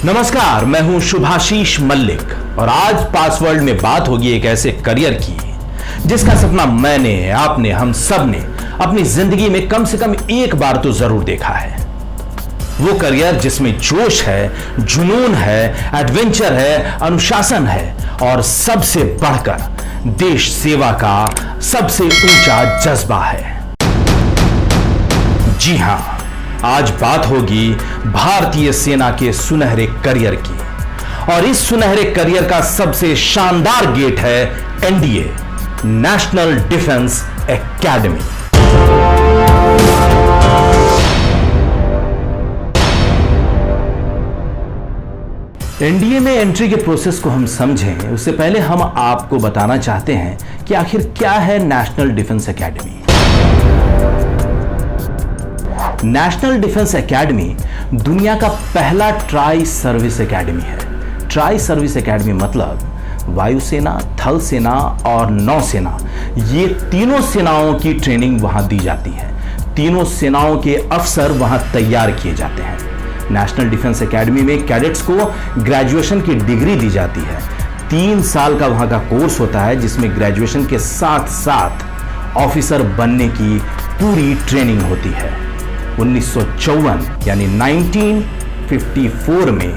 नमस्कार, मैं हूं शुभाशीष मल्लिक और आज पासवर्ड में बात होगी एक ऐसे करियर की जिसका सपना मैंने, आपने, हम सब ने अपनी जिंदगी में कम से कम एक बार तो जरूर देखा है। वो करियर जिसमें जोश है, जुनून है, एडवेंचर है, अनुशासन है और सबसे बढ़कर देश सेवा का सबसे ऊंचा जज्बा है। जी हां, आज बात होगी भारतीय सेना के सुनहरे करियर की और इस सुनहरे करियर का सबसे शानदार गेट है NDA, national defence academy. NDA में एंट्री के प्रोसेस को हम समझें उससे पहले हम आपको बताना चाहते हैं कि आखिर क्या है national defence academy. National defence academy दुनिया का पहला ट्राई सर्विस एकेडमी है। ट्राई सर्विस एकेडमी मतलब वायुसेना, थल सेना और नौसेना, ये तीनों सेनाओं की ट्रेनिंग वहां दी जाती है। तीनों सेनाओं के अफसर वहां तैयार किए जाते हैं। नेशनल डिफेंस एकेडमी में कैडेट्स को ग्रेजुएशन की डिग्री दी जाती है। 3 साल का वहां का कोर्स होता है जिसमें ग्रेजुएशन के साथ साथ ऑफिसर बनने की पूरी ट्रेनिंग होती है। 1954 यानी 1954 में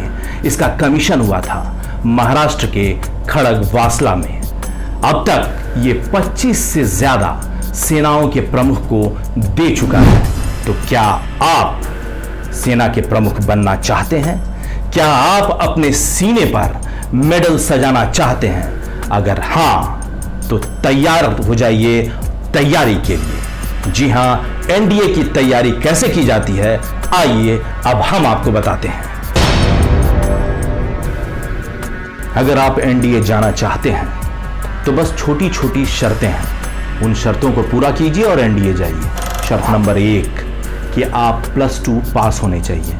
इसका कमीशन हुआ था महाराष्ट्र के खड़गवासला में। अब तक ये 25 से ज्यादा सेनाओं के प्रमुख को दे चुका है। तो क्या आप सेना के प्रमुख बनना चाहते हैं? क्या आप अपने सीने पर मेडल सजाना चाहते हैं? अगर हां तो तैयार हो जाइए तैयारी के लिए। जी हां, एनडीए की तैयारी कैसे की जाती है, आइए अब हम आपको बताते हैं। अगर आप एनडीए जाना चाहते हैं तो बस छोटी छोटी शर्तें हैं, उन शर्तों को पूरा कीजिए और एनडीए जाइए। शर्त नंबर 1 कि आप +2 पास होने चाहिए।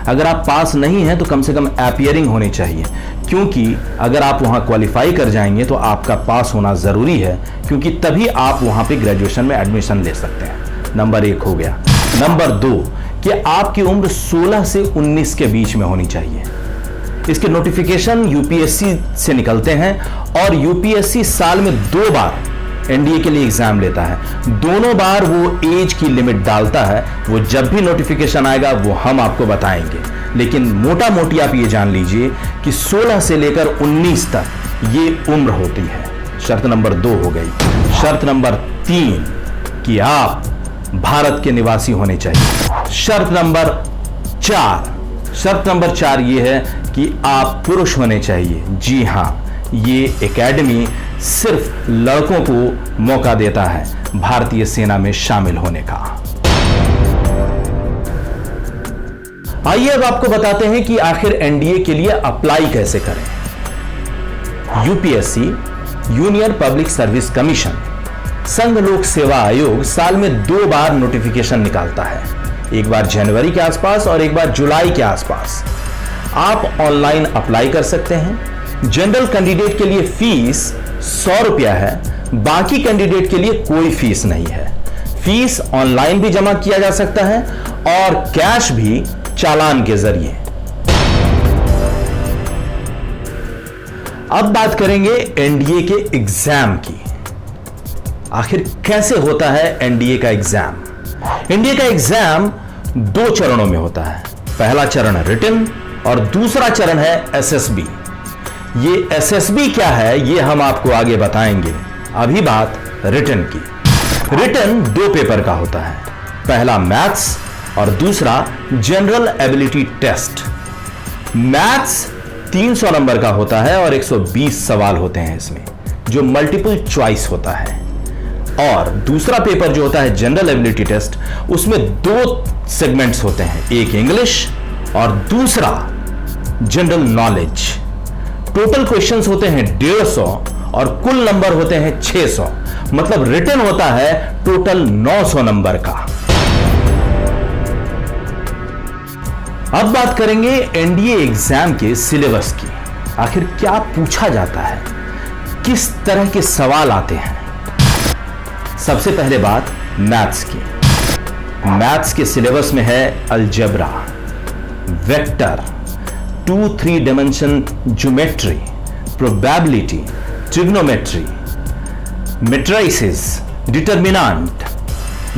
अगर आप पास नहीं हैं तो कम से कम अपीयरिंग होने चाहिए, क्योंकि अगर आप वहां क्वालिफाई कर जाएंगे तो आपका पास होना जरूरी है, क्योंकि तभी आप वहां पे ग्रेजुएशन में एडमिशन ले सकते हैं। नंबर 1 हो गया। नंबर 2 कि आपकी उम्र 16 से 19 के बीच में होनी चाहिए। इसके नोटिफिकेशन यूपीएससी से निकलते हैं और यूपीएससी साल में 2 बार एनडीए के लिए एग्जाम लेता है। दोनों बार वो एज की लिमिट डालता है। वो जब भी नोटिफिकेशन आएगा वो हम आपको बताएंगे, लेकिन मोटा मोटी आप ये जान लीजिए कि 16 से लेकर 19 तक ये उम्र होती है। शर्त नंबर 2 हो गई। शर्त नंबर 3 कि आप भारत के निवासी होने चाहिए। शर्त नंबर 4 ये है कि आप पुरुष होने चाहिए। जी हां, ये एकेडमी सिर्फ लड़कों को मौका देता है भारतीय सेना में शामिल होने का। आइए अब आपको बताते हैं कि आखिर एनडीए के लिए अप्लाई कैसे करें। UPSC, union public service commission, संघ लोक सेवा आयोग साल में 2 बार नोटिफिकेशन निकालता है, एक बार जनवरी के आसपास और एक बार जुलाई के आसपास। आप ऑनलाइन अप्लाई कर सकते हैं। जनरल कैंडिडेट के लिए फीस 100 रुपया है, बाकी कैंडिडेट के लिए कोई फीस नहीं है। फीस ऑनलाइन भी जमा किया जा सकता है और कैश भी चालान के जरिए। अब बात करेंगे एनडीए के एग्जाम की। आखिर कैसे होता है एनडीए का एग्जाम? एनडीए का एग्जाम 2 चरणों में होता है। पहला चरण रिटन और दूसरा चरण है एसएसबी। ये एसएसबी क्या है ये हम आपको आगे बताएंगे। अभी बात रिटन की। रिटन 2 पेपर का होता है, पहला मैथ्स और दूसरा general ability test. Maths 300 number का होता है और 120 सवाल होते हैं इसमें, जो मल्टीपल चॉइस होता है। और दूसरा पेपर जो होता है जनरल एबिलिटी टेस्ट, उसमें 2 सेगमेंट्स होते हैं, एक इंग्लिश और दूसरा जनरल नॉलेज। टोटल क्वेश्चंस होते हैं 150 और कुल नंबर होते हैं 600। मतलब रिटन होता है टोटल 900 नंबर का। अब बात करेंगे एनडीए एग्जाम के सिलेबस की। आखिर क्या पूछा जाता है, किस तरह के सवाल आते हैं। सबसे पहले बात मैथ्स की। मैथ्स के सिलेबस में है algebra, vector, 2-3 dimension geometry, probability, trigonometry, matrices, determinant,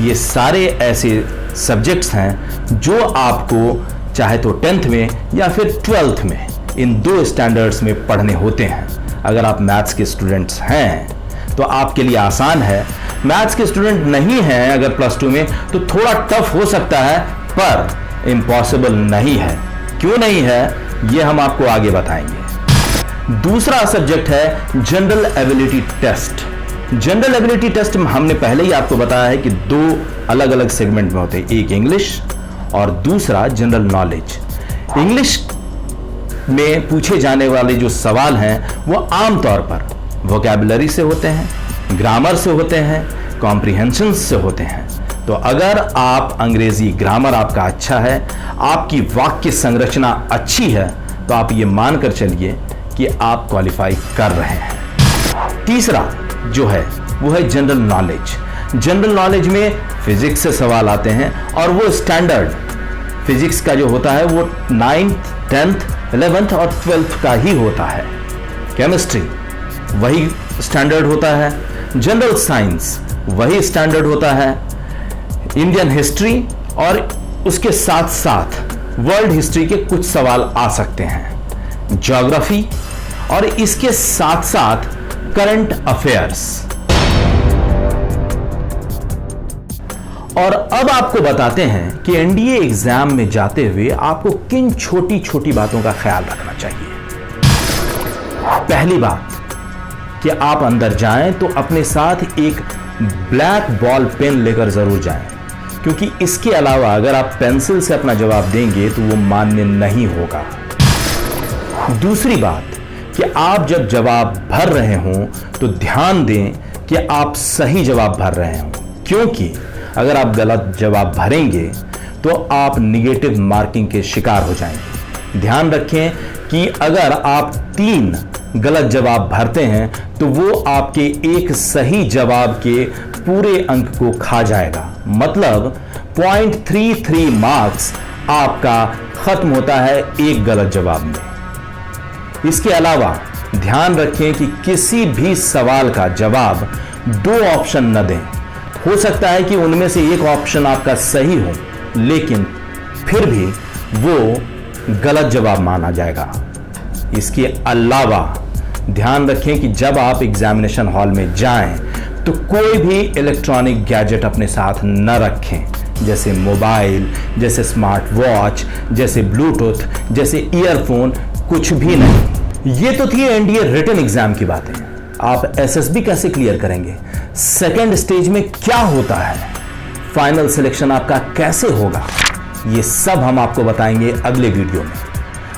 ये सारे ऐसे सब्जेक्ट्स हैं जो आपको चाहे तो 10th में या फिर 12th में इन 2 स्टैंडर्ड्स में पढ़ने होते हैं। अगर आप मैथ्स के स्टूडेंट्स हैं तो आपके लिए आसान है। मैथ्स के स्टूडेंट नहीं हैं अगर +2 में तो थोड़ा टफ हो सकता है, पर इम्पॉसिबल नहीं है। क्यों नहीं है ये हम आपको आगे बताएंगे। दूसरा सब्जेक्ट है general ability test. General ability test हमने पहले ही आपको बताया है कि 2 अलग अलग सेगमेंट में होते हैं, एक इंग्लिश और दूसरा जनरल नॉलेज। इंग्लिश में पूछे जाने वाले जो सवाल हैं वो आमतौर पर वोकैबुलरी से होते हैं, ग्रामर से होते हैं, कॉम्प्रिहेंशन से होते हैं। तो अगर आप अंग्रेजी ग्रामर आपका अच्छा है, आपकी वाक्य संरचना अच्छी है, तो आप ये मानकर चलिए कि आप क्वालिफाई कर रहे हैं। तीसरा जो है वो है जनरल नॉलेज। जनरल नॉलेज में फिजिक्स से सवाल आते हैं और वो स्टैंडर्ड फिजिक्स का जो होता है वो 9th, 10th, 11th और 12th का ही होता है। केमिस्ट्री वही स्टैंडर्ड होता है, जनरल साइंस वही स्टैंडर्ड होता है, इंडियन हिस्ट्री और उसके साथ साथ वर्ल्ड हिस्ट्री के कुछ सवाल आ सकते हैं, ज्योग्राफी और इसके साथ साथ करंट अफेयर्स। और अब आपको बताते हैं कि एनडीए एग्जाम में जाते हुए आपको किन छोटी छोटी बातों का ख्याल रखना चाहिए। पहली बात कि आप अंदर जाएं तो अपने साथ एक ब्लैक बॉल पेन लेकर जरूर जाएं, क्योंकि इसके अलावा अगर आप पेंसिल से अपना जवाब देंगे तो वो मान्य नहीं होगा। दूसरी बात कि आप जब जवाब भर रहे हों तो ध्यान दें कि आप सही जवाब भर रहे हों, क्योंकि अगर आप गलत जवाब भरेंगे तो आप निगेटिव मार्किंग के शिकार हो जाएंगे। ध्यान रखें कि अगर आप 3 गलत जवाब भरते हैं तो वो आपके एक सही जवाब के पूरे अंक को खा जाएगा। मतलब 0.33 मार्क्स आपका खत्म होता है एक गलत जवाब में। इसके अलावा ध्यान रखें कि किसी भी सवाल का जवाब 2 ऑप्शन न दें। हो सकता है कि उनमें से एक ऑप्शन आपका सही हो, लेकिन फिर भी वो गलत जवाब माना जाएगा। इसके अलावा ध्यान रखें कि जब आप एग्जामिनेशन हॉल में जाएं तो कोई भी इलेक्ट्रॉनिक गैजेट अपने साथ न रखें, जैसे मोबाइल, जैसे स्मार्ट वॉच, जैसे ब्लूटूथ, जैसे ईयरफोन, कुछ भी नहीं। ये तो थी एनडीए रिटन एग्जाम की बातें। आप एसएसबी कैसे क्लियर करेंगे, सेकेंड स्टेज में क्या होता है, फाइनल सिलेक्शन आपका कैसे होगा, ये सब हम आपको बताएंगे अगले वीडियो में।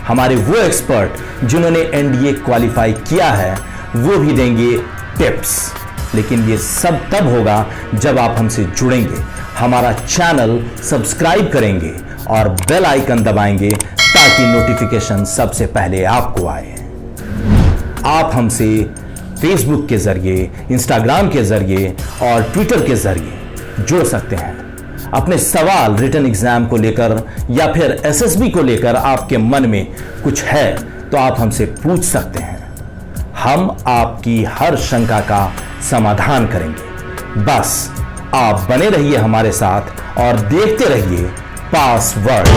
हमारे वो एक्सपर्ट जिन्होंने एनडीए क्वालिफाई किया है वो भी देंगे टिप्स। लेकिन ये सब तब होगा जब आप हमसे जुड़ेंगे, हमारा चैनल सब्सक्राइब करेंगे और बेल आइकन दबाएंगे ताकि नोटिफिकेशन सबसे पहले आपको आए। आप हमसे फेसबुक के जरिए, इंस्टाग्राम के जरिए और ट्विटर के जरिए जुड़ सकते हैं। अपने सवाल रिटन एग्जाम को लेकर या फिर एसएसबी को लेकर आपके मन में कुछ है तो आप हमसे पूछ सकते हैं। हम आपकी हर शंका का समाधान करेंगे। बस आप बने रहिए हमारे साथ और देखते रहिए पासवर्ड।